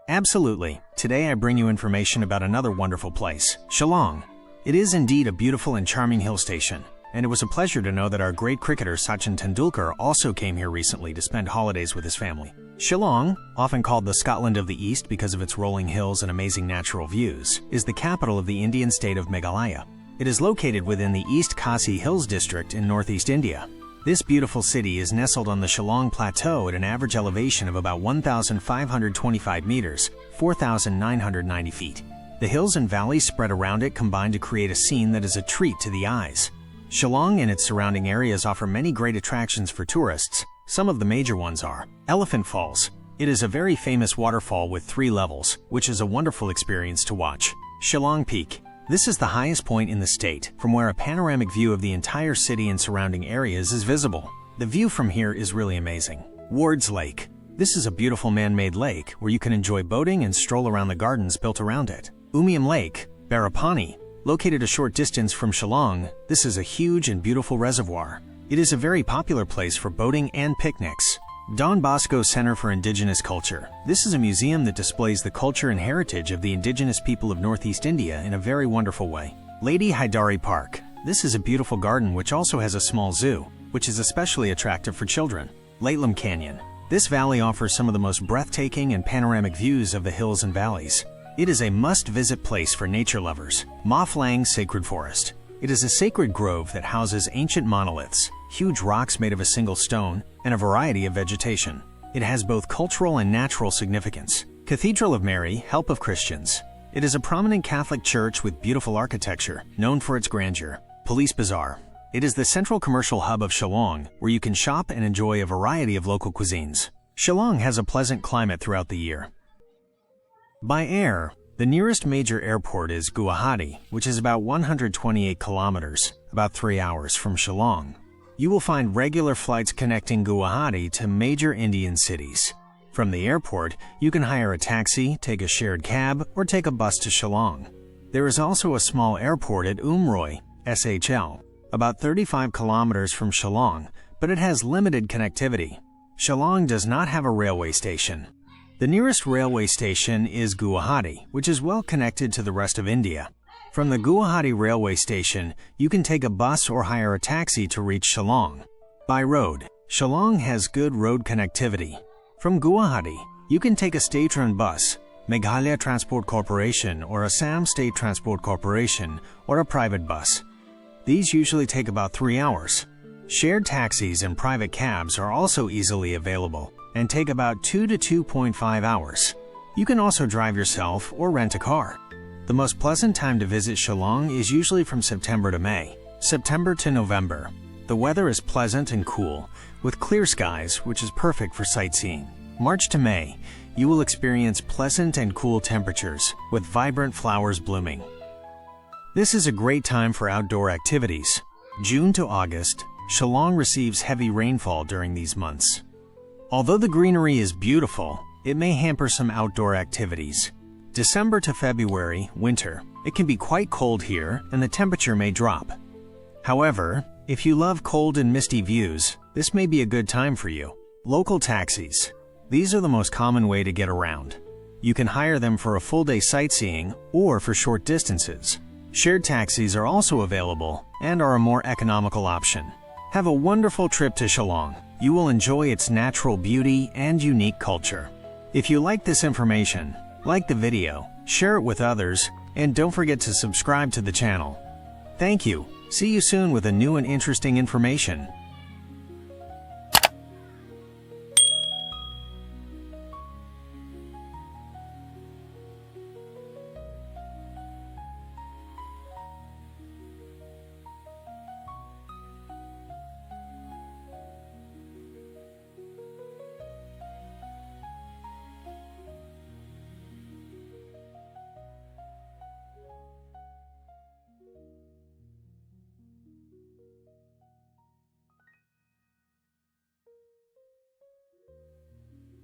Absolutely. Today I bring you information about another wonderful place, Shillong. It is indeed a beautiful and charming hill station, and it was a pleasure to know that our great cricketer Sachin Tendulkar also came here recently to spend holidays with his family. Shillong, often called the Scotland of the East because of its rolling hills and amazing natural views, is the capital of the Indian state of Meghalaya. It is located within the East Khasi Hills district in northeast India. This beautiful city is nestled on the Shillong Plateau at an average elevation of about 1,525 meters, 4,990 feet. The hills and valleys spread around it combine to create a scene that is a treat to the eyes. Shillong and its surrounding areas offer many great attractions for tourists. Some of the major ones are Elephant Falls. It is a very famous waterfall with 3 levels, which is a wonderful experience to watch. Shillong Peak. This is the highest point in the state, from where a panoramic view of the entire city and surrounding areas is visible. The view from here is really amazing. Ward's Lake. This is a beautiful man-made lake where you can enjoy boating and stroll around the gardens built around it. Umiam Lake, Barapani. Located a short distance from Shillong, this is a huge and beautiful reservoir. It is a very popular place for boating and picnics. Don Bosco Center for Indigenous Culture. This is a museum that displays the culture and heritage of the indigenous people of Northeast India in a very wonderful way. Lady Haidari Park. This is a beautiful garden which also has a small zoo, which is especially attractive for children. Latlam Canyon. This valley offers some of the most breathtaking and panoramic views of the hills and valleys. It is a must-visit place for nature lovers. Ma Flang Sacred Forest. It is a sacred grove that houses ancient monoliths, huge rocks made of a single stone, and a variety of vegetation. It has both cultural and natural significance. Cathedral of Mary, Help of Christians. It is a prominent Catholic church with beautiful architecture, known for its grandeur. Police Bazaar. It is the central commercial hub of Shillong, where you can shop and enjoy a variety of local cuisines. Shillong has a pleasant climate throughout the year. By air, the nearest major airport is Guwahati, which is about 128 kilometers, about 3 hours from Shillong. You will find regular flights connecting Guwahati to major Indian cities. From the airport, you can hire a taxi, take a shared cab, or take a bus to Shillong. There is also a small airport at Umroi, SHL, about 35 kilometers from Shillong, but it has limited connectivity. Shillong does not have a railway station. The nearest railway station is Guwahati, which is well connected to the rest of India. From the Guwahati railway station, you can take a bus or hire a taxi to reach Shillong. By road, Shillong has good road connectivity. From Guwahati, you can take a state-run bus, Meghalaya Transport Corporation or Assam State Transport Corporation, or a private bus. These usually take about 3 hours. Shared taxis and private cabs are also easily available and take about 2 to 2.5 hours. You can also drive yourself or rent a car. The most pleasant time to visit Shillong is usually from September to May, September to November. The weather is pleasant and cool, with clear skies, which is perfect for sightseeing. March to May, you will experience pleasant and cool temperatures, with vibrant flowers blooming. This is a great time for outdoor activities. June to August, Shillong receives heavy rainfall during these months. Although the greenery is beautiful, it may hamper some outdoor activities. December to February, winter, it can be quite cold here and the temperature may drop. However, if you love cold and misty views, this may be a good time for you. Local taxis. These are the most common way to get around. You can hire them for a full-day sightseeing or for short distances. Shared taxis are also available and are a more economical option. Have a wonderful trip to Shillong. You will enjoy its natural beauty and unique culture. If you like this information, like the video, share it with others, and don't forget to subscribe to the channel. Thank you. See you soon with a new and interesting information.